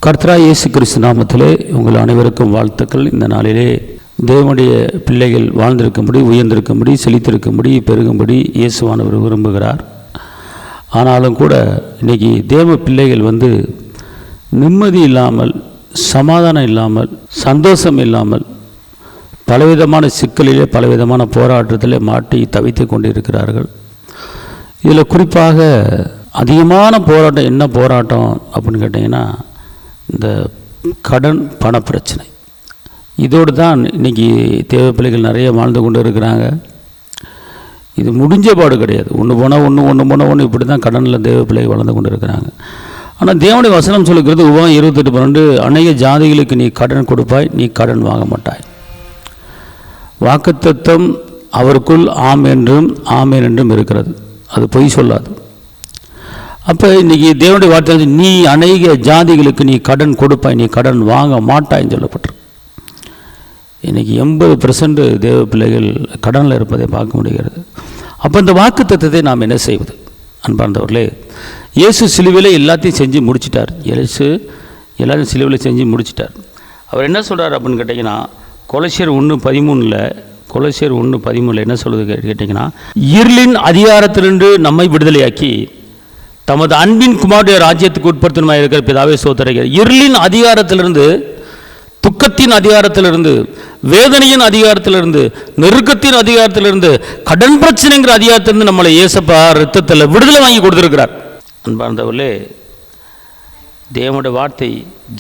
கர்த்தராகிய இயேசு கிறிஸ்து நாமத்திலே உங்கள் அனைவருக்கும் வாழ்த்துக்கள். இந்த நாளிலே தேவனுடைய பிள்ளைகள் வாழ்ந்திருக்கும்படி, உயர்ந்திருக்கும்படி, செழித்திருக்கும்படி, பெருகும்படி இயேசுவானவர் விரும்புகிறார். ஆனாலும் கூட இன்றைக்கி தேவ பிள்ளைகள் நிம்மதி இல்லாமல், சமாதானம் இல்லாமல், சந்தோஷம் இல்லாமல், பலவிதமான சிக்கலிலே, பலவிதமான போராட்டத்திலே மாட்டி தவித்து கொண்டிருக்கிறார்கள். இதில் குறிப்பாக அதிகமான போராட்டம் என்ன போராட்டம் அப்படின்னு கேட்டிங்கன்னா, இந்த கடன் பண பிரச்சனை. இதோடு தான் இன்றைக்கி தேவ பிள்ளைகள் நிறைய வாழ்ந்து கொண்டு இருக்கிறாங்க. இது முடிஞ்ச பாடு கிடையாது. ஒன்று போனால் ஒன்று இப்படி தான் கடனில் தேவ பிள்ளைகள் வளர்ந்து கொண்டு இருக்கிறாங்க. ஆனால் தேவனுடைய வசனம் சொல்லுகிறது, உபவாகம் 28:12, அநேக ஜாதிகளுக்கு நீ கடன் கொடுப்பாய், நீ கடன் வாங்க மாட்டாய். வாக்குத்தத்தம் அவருக்குள் ஆம் என்றும் ஆமேன் என்றும் இருக்கிறது, அது பொய் சொல்லாது. அப்போ இன்றைக்கி தேவனுடைய வார்த்தை, நீ அநேக ஜாதிகளுக்கு நீ கடன் கொடுப்பாய், நீ கடன் வாங்க மாட்டாய்ன்னு சொல்லப்பட்டிருக்கு. இன்றைக்கி 80% தேவ பிள்ளைகள் கடனில் இருப்பதை பார்க்க முடிகிறது. அப்போ இந்த வாக்குத்தத்தத்தை நாம் என்ன செய்வது? அன்பார்ந்தவர்களே, இயேசு சிலுவையில் எல்லாத்தையும் செஞ்சு முடிச்சிட்டார். இயேசு எல்லாத்தையும் சிலுவையில் செஞ்சு முடிச்சிட்டார். அவர் என்ன சொல்கிறார் அப்படின்னு கேட்டிங்கன்னா, கொலோசியர் 1:13 என்ன சொல்லுது கேட்டிங்கன்னா, இருளின் அதிகாரத்திலிருந்து நம்மை விடுதலையாக்கி தமது அன்பின் குமாரனுடைய ராஜ்யத்துக்கு உட்படுத்தணுமா இருக்கிற பிதாவே ஸ்தோத்திரிக்கிறேன். இருளின் அதிகாரத்திலிருந்து, துக்கத்தின் அதிகாரத்திலிருந்து, வேதனையின் அதிகாரத்திலிருந்து, நெருக்கத்தின் அதிகாரத்திலிருந்து, கடன் பிரச்சனைங்கிற அதிகாரத்திலிருந்து நம்மளை இயேசப்பா ரத்தத்தில் விடுதலை வாங்கி கொடுத்துருக்கிறார். அன்பார்ந்தவர்களே, தேவனுடைய வார்த்தை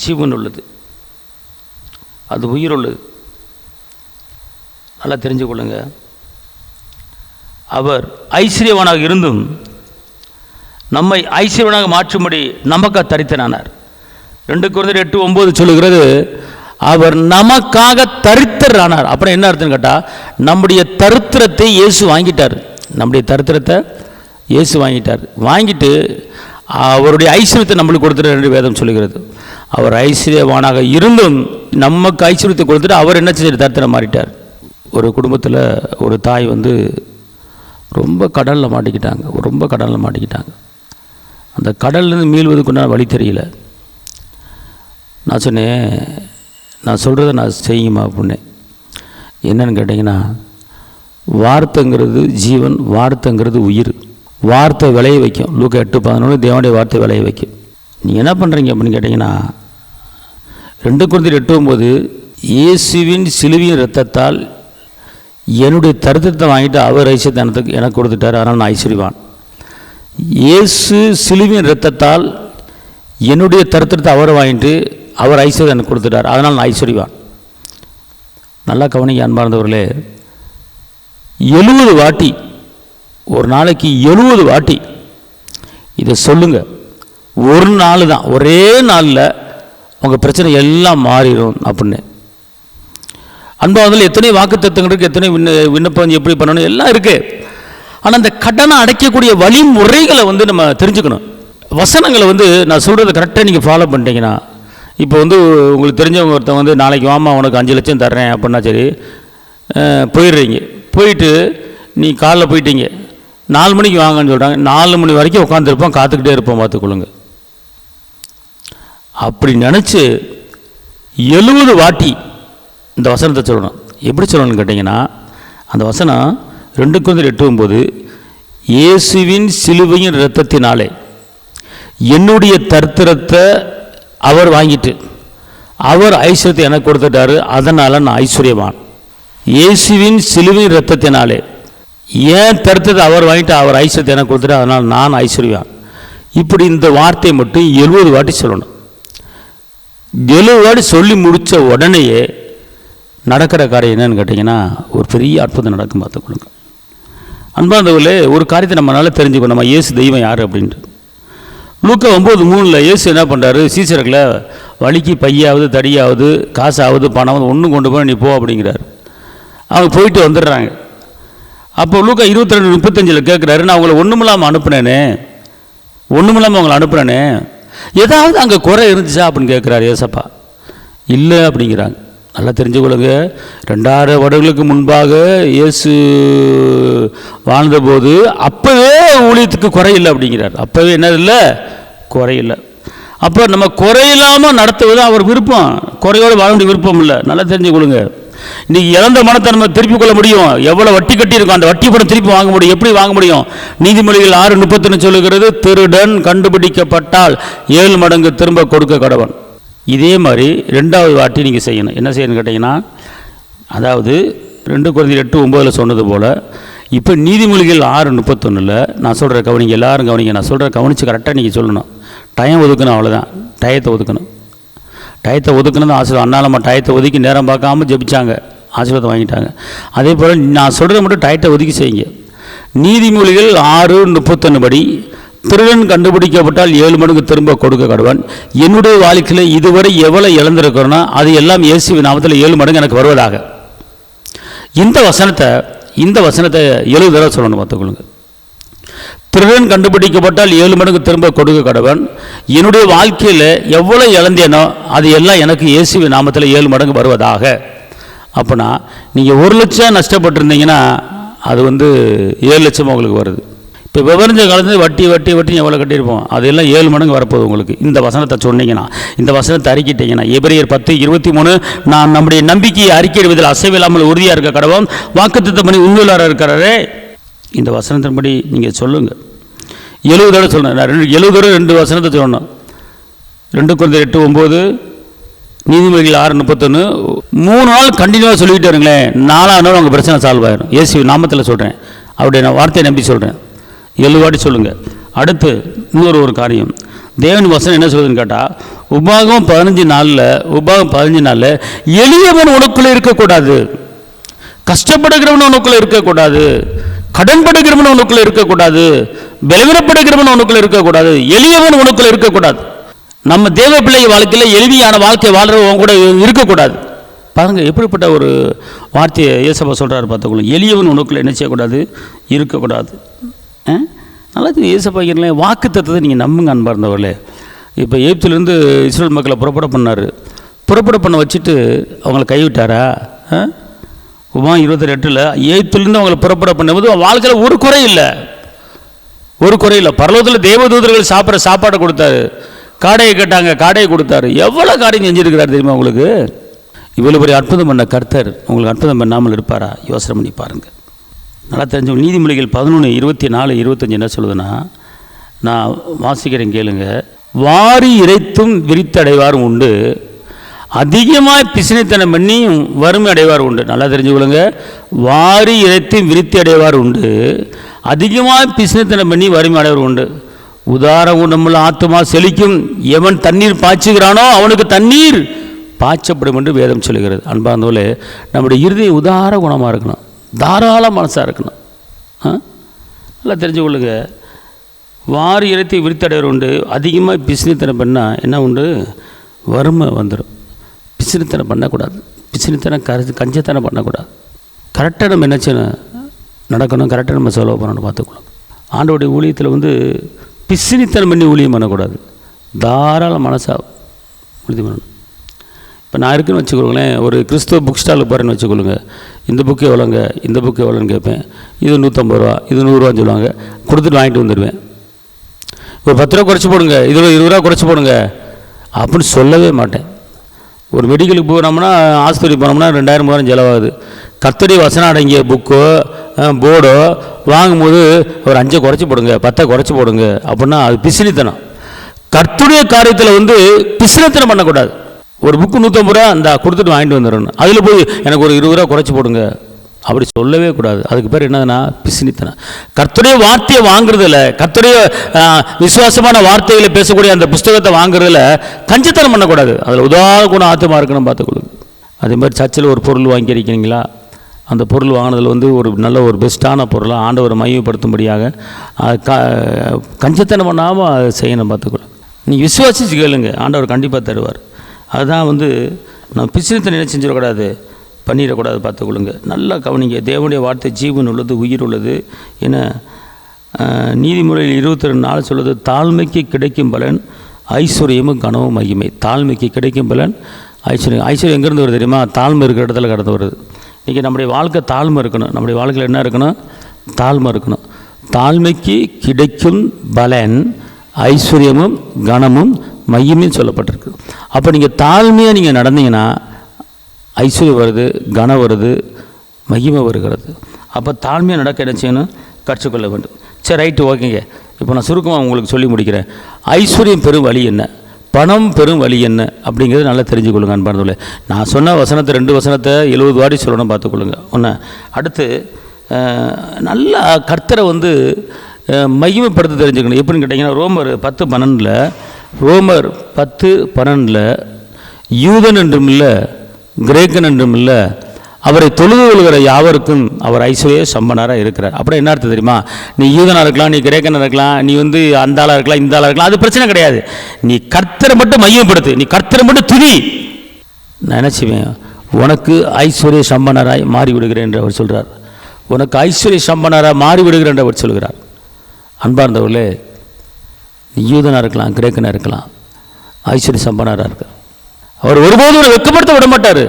ஜீவன் உள்ளது, அது உயிர் உள்ளது. நல்லா தெரிஞ்சு கொள்ளுங்க. அவர் ஐஸ்வர்யவானாக இருந்தும் நம்மை ஐஸ்வர்யவானாக மாற்றும்படி நமக்காக தரித்தனானார். 2 கொரிந்தியர் 8:9 சொல்லுகிறது, அவர் நமக்காக தரித்தரானார். அப்புறம் என்ன அர்த்தம்னு கேட்டால், நம்முடைய தரித்திரத்தை இயேசு வாங்கிட்டார். நம்முடைய தரித்திரத்தை இயேசு வாங்கிட்டார். வாங்கிட்டு அவருடைய ஐஸ்வர்யத்தை நம்மளுக்கு கொடுத்துட்டார் என்று வேதம் சொல்லுகிறது. அவர் ஐஸ்வர்யவானாக இருந்தும் நமக்கு ஐஸ்வர்யத்தை கொடுத்துட்டு அவர் என்ன செஞ்சார்? தரித்திரம் மாறிட்டார். ஒரு குடும்பத்தில் ஒரு தாய் ரொம்ப கடலில் மாட்டிக்கிட்டாங்க. அந்த கடல்லேருந்து மீள்வதுக்குன்னா வழி தெரியல. நான் சொன்னேன், நான் சொல்கிறத நான் செய்யுமா அப்படின்னு. என்னன்னு கேட்டிங்கன்னா, வார்த்தைங்கிறது ஜீவன், வார்த்தைங்கிறது உயிர். வார்த்தை விளைய வைக்கும். லூக்கா 8:11 தேவனுடைய வார்த்தை விளைய வைக்கும். நீங்கள் என்ன பண்ணுறீங்க அப்படின்னு கேட்டிங்கன்னா, 2 கொரிந்தியர் 8:9 இயேசுவின் சிலுவையின் இரத்தத்தால் என்னுடைய தரித்திரத்தை வாங்கிட்டு அவர் ஐஸ்வர்யத்தை எனக்கு கொடுத்துட்டார், அதனால் நான் ஐஸ்வர்யவான். இயேசு சிலுவையின் இரத்தத்தால் என்னுடைய தரித்திரத்தை அவர் வாங்கிட்டு அவர் ஐஸ்வர்யம் எனக்கு கொடுத்துட்டார், அதனால் நான் ஐஸ்வர்யவான். நல்லா கவனிங்க அன்பார்ந்தவர்களே, 70 வாட்டி, ஒரு நாளைக்கு 70 வாட்டி இதை சொல்லுங்கள். ஒரு நாள் தான், ஒரே நாளில் உங்கள் பிரச்சனை எல்லாம் மாறிடும் அப்படின்னு. அன்பாவதில் எத்தனை வாக்குத்தத்தங்கள் இருக்குது, எத்தனை விண்ணப்பம் எப்படி பண்ணணும் எல்லாம் இருக்குது. ஆனால் அந்த கடனை அடைக்கக்கூடிய வழிமுறைகளை நம்ம தெரிஞ்சுக்கணும். வசனங்களை நான் சொல்கிறத கரெக்டாக நீங்கள் ஃபாலோ பண்ணிட்டீங்கன்னா, இப்போ உங்களுக்கு தெரிஞ்சவங்க ஒருத்தன் நாளைக்கு வாமா உனக்கு 5 லட்சம் தர்றேன் அப்படின்னா சரி, போயிடுறீங்க. போயிட்டு நீ காலைல போயிட்டீங்க, 4 மணிக்கு வாங்கன்னு சொல்கிறாங்க. 4 மணி வரைக்கும் உட்காந்துருப்போம், காத்துக்கிட்டே இருப்போம், பார்த்துக்கொள்ளுங்க. அப்படி நினச்சி 70 வாட்டி இந்த வசனத்தை சொல்லணும். எப்படி சொல்லணும்னு கேட்டிங்கன்னா, அந்த வசனம் 2 கொரிந்தியர் 8:9 இயேசுவின் சிலுவையின் இரத்தத்தினாலே என்னுடைய தரித்திரத்தை அவர் வாங்கிட்டு அவர் ஐஸ்வர்யத்தை எனக்கு கொடுத்துட்டாரு, அதனால் நான் ஐஸ்வர்யவான். இயேசுவின் சிலுவையின் இரத்தத்தினாலே ஏன் தரித்திரத்தை அவர் வாங்கிட்டு அவர் ஐஸ்வர்யத்தை எனக்கு கொடுத்துட்டு, அதனால் நான் ஐஸ்வர்யவான். இப்படி இந்த வார்த்தையை மட்டும் 70 வாட்டி சொல்லணும். 70 வாட்டி சொல்லி முடித்த உடனேயே நடக்கிற காரியம் என்னன்னு கேட்டிங்கன்னா, ஒரு பெரிய அற்புதம் நடக்கும், பார்த்துக்கொள்ளுங்க. அன்பார்ந்தவர்களே, ஒரு காரியத்தை நம்மளால் தெரிஞ்சுக்கணும், நம்ம இயேசு தெய்வம் யார் அப்படின்ட்டு. லூக்கா 9:3 இயேசு என்ன பண்ணுறாரு? சீசர்களை வழிக்கு பையாவது, தடியாவது, காசாவது, பணமாவது ஒன்றும் கொண்டு போய் நீ போ அப்படிங்கிறாரு. அவங்க போயிட்டு வந்துடுறாங்க. அப்போ லூக்கா 22:35 கேட்குறாரு, நான் உங்களை ஒன்றுமில்லாமல் அனுப்புனேனே, ஏதாவது அங்கே குறை இருந்துச்சா அப்படின்னு கேட்குறாரு ஏசப்பா. இல்லை அப்படிங்கிறாங்க. நல்லா தெரிஞ்சுக்கொள்ளுங்க, 2000 வருடங்களுக்கு முன்பாக இயேசு வாழ்ந்தபோது அப்போவே ஊழியத்துக்கு குறையில்லை அப்படிங்கிறார். அப்போவே என்ன இல்லை, குறையில்லை. அப்போ நம்ம குறையில்லாமல் நடத்துவது அவர் விருப்பம், குறையோடு வாழ வேண்டிய விருப்பம் இல்லை. நல்லா தெரிஞ்சுக்கொள்ளுங்க. இன்றைக்கி இழந்த மனத்தை நம்ம திருப்பி கொள்ள முடியும். எவ்வளோ வட்டி கட்டி இருக்கும் அந்த வட்டி பணம் திருப்பி வாங்க முடியும். எப்படி வாங்க முடியும்? நீதிமொழிகள் 6:31 சொல்லுகிறது, திருடன் கண்டுபிடிக்கப்பட்டால் 7 மடங்கு திரும்ப கொடுக்க கடவன். இதே மாதிரி 2வது வாட்டி நீங்கள் செய்யணும். என்ன செய்யணும்னு கேட்டிங்கன்னா, அதாவது 2 Corinthians 8:9 சொன்னது போல் இப்போ நீதிமொழிகள் 6:31 நான் சொல்கிற கவனிங்க, எல்லாரும் கவனிங்க. நான் சொல்கிற கவனித்து கரெக்டாக நீங்கள் சொல்லணும். டைம் ஒதுக்கணும், அவ்வளோதான். டயத்தை ஒதுக்கணும். டயத்தை ஒதுக்கணும் ஆசீர்வாதம். அதனால் நம்ம டயத்தை ஒதுக்கி நேரம் பார்க்காம ஜெபிச்சாங்க, ஆசீர்வாதம் வாங்கிட்டாங்க. அதே போல் நான் சொல்கிறத மட்டும் டயத்தை ஒதுக்கி செய்யுங்க. நீதிமொழிகள் 6:31 படி திருடன் கண்டுபிடிக்கப்பட்டால் 7 மடங்கு திரும்ப கொடுக்க கடவன். என்னுடைய வாழ்க்கையில் இதுவரை எவ்வளோ இழந்திருக்கிறோன்னா அது எல்லாம் இயேசுவின் நாமத்தில் 7 மடங்கு எனக்கு வருவதாக. இந்த வசனத்தை 70 தடவை சொல்லணும், பார்த்துக்கொள்ளுங்க. திருடன் கண்டுபிடிக்கப்பட்டால் 7 மடங்கு திரும்ப கொடுக்க கடவன். என்னுடைய வாழ்க்கையில் எவ்வளோ இழந்தேனோ அது எல்லாம் எனக்கு இயேசுவின் நாமத்தில் 7 மடங்கு வருவதாக. அப்போனா நீங்கள் 1 லட்சம் நஷ்டப்பட்டிருந்தீங்கன்னா அது 7 லட்சமாக உங்களுக்கு வருது. இப்போ விவரிஞ்ச காலத்தில் வட்டி வட்டி வட்டி எவ்வளோ கட்டியிருப்போம், அதெல்லாம் 7 மடங்கு வரப்போகுது உங்களுக்கு. இந்த வசனத்தை சொன்னீங்கன்னா, இந்த வசனத்தை அறிக்கிட்டீங்கன்னா, எபிரேயர் 10:23 நான் நம்முடைய நம்பிக்கையை அறிக்கையிடுவதில் அசைவில்லாமல் உறுதியாக இருக்க கடவோம், வாக்குத்தத்தம் பண்ணி உண்மையுள்ளார இருக்கிறாரே. இந்த வசனத்தின்படி நீங்கள் சொல்லுங்கள். 70 தடவை சொல்லணும். நான் 70 தடவை 2 வசனத்தை சொல்லணும். 2 Corinthians 8:9 நீதிமொழிகள் 6:31 3 நாள் கண்டினியூவாக சொல்லிக்கிட்டே இருங்களேன். 4ஆவது நாள் உங்கள் பிரச்சனை சால்வ் ஆயிடும். இயேசு நாமத்தில் சொல்கிறேன், அவருடைய நான் வார்த்தையை நம்பி சொல்கிறேன். 7 வாட்டி சொல்லுங்கள். அடுத்து இன்னொரு காரியம், தேவன் வசனம் என்ன சொல்லுதுன்னு கேட்டால், உபாகம் 15 நாளில் எளியவன் உனக்குள்ளே இருக்கக்கூடாது, கஷ்டப்படுகிறவன் உனக்குள்ளே இருக்கக்கூடாது, கடன் படுகிறவன் உனக்குள்ளே இருக்கக்கூடாது, பலவீனப்படுகிறவன் உனக்குள்ளே இருக்கக்கூடாது, எளியவன் உனக்குள்ளே இருக்கக்கூடாது. நம்ம தேவ பிள்ளை வாழ்க்கையில் எளிமையான வாழ்க்கை வாழ்கிறவங்க கூட இருக்கக்கூடாது. பாருங்கள் எப்படிப்பட்ட ஒரு வார்த்தையை இயேசப்பா சொல்கிறார் பார்த்துக்கொள்ளும். எளியவன் உனக்குள்ளே என்ன செய்யக்கூடாது, இருக்கக்கூடாது. நல்லா இயேசப்பாக்கிறீங்களே, வாக்கு தத்துவத்தை நீங்கள் நம்புங்க அன்பாக இருந்தவர்களே. இப்போ எகிப்திலிருந்து இஸ்ரேல் மக்களை புறப்பட பண்ண வச்சுட்டு அவங்களை கைவிட்டாரா? உபாகம் 28 எகிப்திலிருந்து அவங்களை புறப்பட பண்ணும்போது வாழ்க்கையில் ஒரு குறை இல்லை. பரலோகத்தில் தேவதூதர்கள் சாப்பிட்ற சாப்பாடை கொடுத்தாரு, காடையை கேட்டாங்க, காடையை கொடுத்தாரு. எவ்வளோ காரியம் செஞ்சுருக்கிறார் தெரியுமா உங்களுக்கு? இவ்வளோ பெரிய அற்புதம் பண்ண கர்த்தர் உங்களுக்கு அற்புதம் பண்ணாமல் இருப்பாரா? யோசனை பண்ணி பாருங்கள். நல்லா தெரிஞ்ச நீதிமொழிகள் 11:24-25 என்ன சொல்லுதுன்னா, நான் வாசிக்கிறேன் கேளுங்க. வாரி இறைத்தும் விரித்தடைவாரும் உண்டு, அதிகமாக பிசினைத்தனம் பண்ணி வறுமை அடைவார் உண்டு. நல்லா தெரிஞ்சுக்கொள்ளுங்க. வாரி இறைத்தும் விரித்தி அடைவார் உண்டு, அதிகமாக பிசினைத்தனம் பண்ணி வறுமை அடைவார் உண்டு. உதார குணமுள்ள ஆத்துமா செழிக்கும், எவன் தண்ணீர் பாய்ச்சுகிறானோ அவனுக்கு தண்ணீர் பாய்ச்சப்படும் என்று வேதம் சொல்லுகிறது. அன்பார்ந்தவர்களே, நம்முடைய இருதயம் உதார குணமாக இருக்கணும், தாராள மனசாக இருக்கணும். நல்லா தெரிஞ்சு கொள்ளுங்க. வாரி இறைத்தி விரித்தடைவர் உண்டு, அதிகமாக பிசினித்தனம் பண்ணால் என்ன உண்டு? வறுமை வந்துடும். பிசினித்தனம் பண்ணக்கூடாது, பிசினித்தனம் கஞ்சத்தனம் பண்ணக்கூடாது. கரெக்டாக நம்ம என்ன செய்யணும், நடக்கணும், கரெக்டாக நம்ம செலவு பண்ணணும், பார்த்துக்கணும். ஆண்டோடைய ஊழியத்தில் பிசினித்தனம் பண்ணி ஊழியம் பண்ணக்கூடாது, தாராள மனசாக ஊழியம் பண்ணணும். இப்போ நான் இருக்குன்னு வச்சுக்கோங்களேன், ஒரு கிறிஸ்துவ புக் ஸ்டாலுக்கு போகிறேன்னு வச்சுக்கொள்ளுங்க. இந்த புக்கு எவ்வளோங்க, இந்த புக்கு எவ்வளோன்னு கேட்பேன். இது 150 ரூபா, இது 100 ரூபான்னு சொல்லுவாங்க. கொடுத்துட்டு வாங்கிட்டு வந்துடுவேன். ஒரு 10 ரூபா குறைச்சி போடுங்க, இது 20 ரூபா குறைச்சி போடுங்க அப்படின்னு சொல்லவே மாட்டேன். ஒரு மெடிக்கலுக்கு போனோம்னா, ஆஸ்பத்திரி போனோம்னா 2000 ரூபாய் செலவாகுது. கர்த்தருடைய வசனம் அடங்கிய புக்கோ போர்டோ வாங்கும்போது ஒரு 5 குறைச்சி போடுங்க, 10 குறைச்சி போடுங்க அப்படின்னா அது பிசினித்தனம். கர்த்தருடைய காரியத்தில் பிசினித்தனம் பண்ணக்கூடாது. ஒரு புக்கு 150 ரூபா அந்த கொடுத்துட்டு வாங்கிட்டு வந்துடணும். அதில் போய் எனக்கு ஒரு 20 ரூபா குறைச்சி போடுங்க அப்படி சொல்லவே கூடாது. அதுக்கு பேர் என்னதுன்னா பிசினித்தனம். கர்த்தருடைய வார்த்தையை வாங்குறதில்ல, கர்த்தருடைய விசுவாசமான வார்த்தைகளை பேசக்கூடிய அந்த புஸ்தகத்தை வாங்குறதுல கஞ்சத்தனம் பண்ணக்கூடாது. அதில் உதாரண குணம் ஆத்தமாக இருக்கணும், பார்த்துக்கொள்ளுங்க. அதே மாதிரி சர்ச்சில் ஒரு பொருள் வாங்கியிருக்கீங்களா, அந்த பொருள் வாங்கினதில் ஒரு நல்ல ஒரு பெஸ்ட்டான பொருளாக ஆண்டவரை மையப்படுத்தும்படியாக கஞ்சத்தனம் பண்ணாமல் செய்யணும், பார்த்துக்கொள்ளுங்க. நீங்கள் விசுவாசிச்சு கேளுங்க, ஆண்டவர் கண்டிப்பாக தருவார். அதுதான் நம்ம பிசினித்தனம் என்ன செஞ்சிடக்கூடாது, பண்ணிடக்கூடாது, பார்த்துக்கொள்ளுங்க. நல்லா கவனிங்க. தேவனுடைய வார்த்தை ஜீவன் உள்ளது, உயிர் உள்ளது. ஏன்னா நீதிமொழியில் 22 சொல்லுது, தாழ்மைக்கு கிடைக்கும் பலன் ஐஸ்வர்யமும் கனவும் மகிமை. தாழ்மைக்கு கிடைக்கும் பலன் ஐஸ்வர்யம். ஐஸ்வர்யம் எங்கேருந்து வருது தெரியுமா? தாழ்மை இருக்கிற இடத்துல கடந்து வருது. இன்றைக்கி நம்முடைய வாழ்க்கை தாழ்மை இருக்கணும். நம்முடைய வாழ்க்கையில் என்ன இருக்கணும்? தாழ்மை இருக்கணும். தாழ்மைக்கு கிடைக்கும் பலன் ஐஸ்வர்யமும் கனமும் மகிமையும் சொல்லப்பட்டிருக்கு. அப்போ நீங்கள் தாழ்மையாக நீங்கள் நடந்தீங்கன்னா ஐஸ்வர்யம் வருது, கனம் வருது, மகிமை வருகிறது. அப்போ தாழ்மையாக நடக்க என்ன செய்யணும்? கற்றுக்கொள்ள வேண்டும். சரி, ரைட்டு, ஓகேங்க. இப்போ நான் சுருக்கமாக உங்களுக்கு சொல்லி முடிக்கிறேன். ஐஸ்வர்யம் பெரும் வழி என்ன, பணம் பெரும் வழி என்ன அப்படிங்கிறது நல்லா தெரிஞ்சுக்கொள்ளுங்க அன்பார்ந்தவர்களே. நான் சொன்ன வசனத்தை 2 வசனத்தை 70 வாடி சொல்லணும், பார்த்துக்கொள்ளுங்க. ஒன்று. அடுத்து நல்லா கர்த்தரை மகிமைப்படுத்த தெரிஞ்சுக்கணும். எப்படின்னு கேட்டிங்கன்னா, ரோமர் 10:12 யூதன் என்றும் இல்லை, கிரேக்கன் என்றும் இல்லை, அவரை தொழுது கொள்கிற யாவருக்கும் அவர் ஐஸ்வர்ய சம்பனராக இருக்கிறார். அப்புறம் என்ன அர்த்தம் தெரியுமா? நீ யூதனாக இருக்கலாம், நீ கிரேக்கனாக இருக்கலாம், நீ அந்த ஆளாக இருக்கலாம், இந்த ஆளாக இருக்கலாம், அது பிரச்சனை கிடையாது. நீ கர்த்தரை மட்டும் மையப்படுத்து, நீ கர்த்தரை மட்டும் துதி. நான் என்ன செய்வேன்? உனக்கு ஐஸ்வர்ய சம்பனராய் மாறிவிடுகிறேன் என்று அவர் சொல்கிறார். உனக்கு ஐஸ்வர்ய சம்பனராக மாறிவிடுகிறேன் என்று அவர் சொல்கிறார். அன்பார்ந்தவர்களே, நீ யூதனாக இருக்கலாம், கிரேக்கனாக இருக்கலாம், ஐஸ்வர்ய சம்பனராக இருக்க அவர் ஒருபோதும் உன்னை வெட்கப்படுத்த விட மாட்டார்.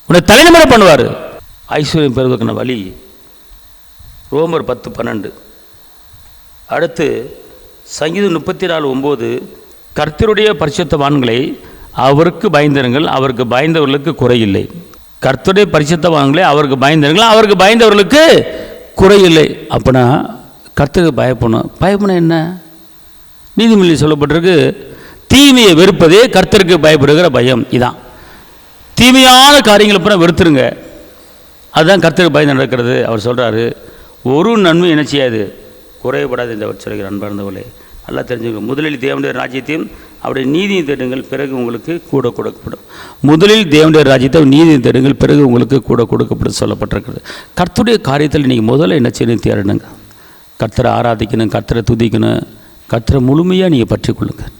உன்னை தலைநிமிர பண்ணுவார். ஐஸ்வர்யம் பெறுவதற்கான வழி ரோமர் 10:12. அடுத்து சங்கீதம் 34:9 கர்த்தருடைய பரிசுத்தவான்களை அவருக்கு பயந்திருங்கள், அவருக்கு பயந்தவர்களுக்கு குறையில்லை. கர்த்தருடைய பரிசுத்தவான்களை அவருக்கு பயந்திருங்கள், அவருக்கு பயந்தவர்களுக்கு குறையில்லை. அப்படின்னா கர்த்தருக்கு பயப்படணும் என்ன? நீதிமொழியில் சொல்லப்பட்டிருக்கு, தீமையை வெறுப்பதே கர்த்தருக்கு பயப்படுகிற பயம். இதான் தீமையான காரியங்களை அப்புறம் வெறுத்துருங்க, அதுதான் கர்த்தருக்கு பயந்து நடக்கிறது. அவர் சொல்கிறாரு, ஒரு நன்மை என்ன செய்யாது, குறையப்படாது என்று அவர் சொல்கிறார். அன்பார்ந்தவர்களே, நல்லா தெரிஞ்சுக்கணும். முதலில் தேவனுடைய ராஜ்யத்தையும் அவருடைய நீதியை தேடுங்கள், பிறகு உங்களுக்கு கூட கொடுக்கப்படும். முதலில் தேவனுடைய ராஜ்யத்தை நீதியை தேடுங்கள், பிறகு உங்களுக்கு கூட கொடுக்கப்படும் சொல்லப்பட்டிருக்கிறது. கர்த்தருடைய காரியத்தில் நீங்கள் முதல்ல என்ன செய்யணும்? தேடணுங்க. கர்த்தரை ஆராதிக்கணும், கர்த்தரை துதிக்கணும், கர்த்தரை முழுமையாக நீங்கள் பற்றி கொள்ளுங்கள்.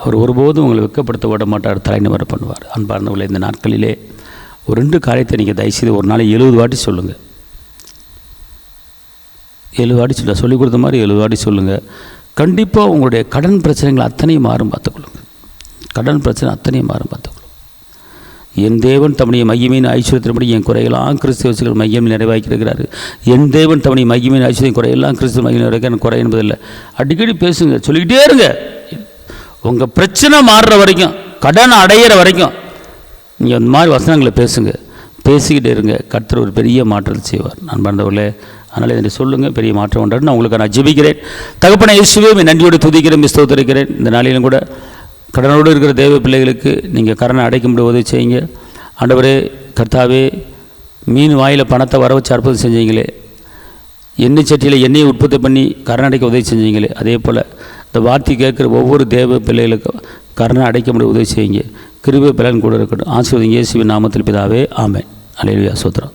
அவர் ஒருபோதும் உங்களை வெட்கப்படுத்த விட மாட்டார், தலைநிமிர பண்ணுவார். அன்பார்ந்தவர்களே, இந்த நாட்களிலே ஒரு 2 காரியத்தை நீங்கள் தயவுசெய்து ஒரு நாளைக்கு 70 வாட்டி சொல்லுங்கள். 70 வாட்டி சொல்லிக் கொடுத்த மாதிரி 70 வாட்டி சொல்லுங்கள். கண்டிப்பாக உங்களுடைய கடன் பிரச்சனைகள் அத்தனையும் மாறும், பார்த்துக்கொள்ளுங்க. கடன் பிரச்சனை அத்தனையும் மாறும், பார்த்துக்கொள்ளுங்க. என் தேவன் தம்முடைய மகிமையின் ஐஸ்வர்யத்தின்படி என் குறையெல்லாம் கிறிஸ்துவர்கள் மையம் நிறைவாக்கியிருக்கிறாரு. என் தேவன் தம்முடைய மகிமையின் ஐஸ்வர்யம் குறையெல்லாம் கிறிஸ்துவ மையம் நிறைவேற்ற குறை என்பதில்லை. அடிக்கடி பேசுங்க, சொல்லிக்கிட்டே இருங்க. உங்கள் பிரச்சனை மாறுற வரைக்கும், கடன் அடையிற வரைக்கும் நீங்கள் அந்த மாதிரி வசனங்களை பேசுங்க, பேசிக்கிட்டே இருங்க. கர்த்தர் ஒரு பெரிய மாற்றத்தை செய்வார். அன்பார்ந்தவர்களே, அதனால் இதை சொல்லுங்கள், பெரிய மாற்றம் உண்டாரு. நான் உங்களுக்கு நான் ஜெபிக்கிறேன். தகப்பனை இயேசுவே நன்றியோடு துதிக்கிறேன், ஸ்தோத்திரிக்கிறேன். இந்த நாளிலும் கூட கடனோடு இருக்கிற தேவ பிள்ளைகளுக்கு நீங்கள் கடனை அடைக்க முடிய உதவி செய்யுங்க. ஆண்டவரே, கர்த்தாவே, மீன் வாயில் பணத்தை வர வச்சு அற்புதம் செஞ்சீங்களே, எண்ணெய் சட்டியில் எண்ணெயை உற்பத்தி பண்ணி கடன் அடைக்க உதவி செஞ்சீங்களே, அதே போல் இந்த வார்த்தை கேட்குற ஒவ்வொரு தேவ பிள்ளைகளுக்கும் கருணை அடைக்க முடிய உதவி செய்யுங்க. கிருபை பலன் கூட இருக்கட்டும். ஆசீர்வதிங்க இயேசுவின் நாமத்தில் பிதாவே, ஆமென். அல்லேலூயா, ஸ்தோத்திரம்.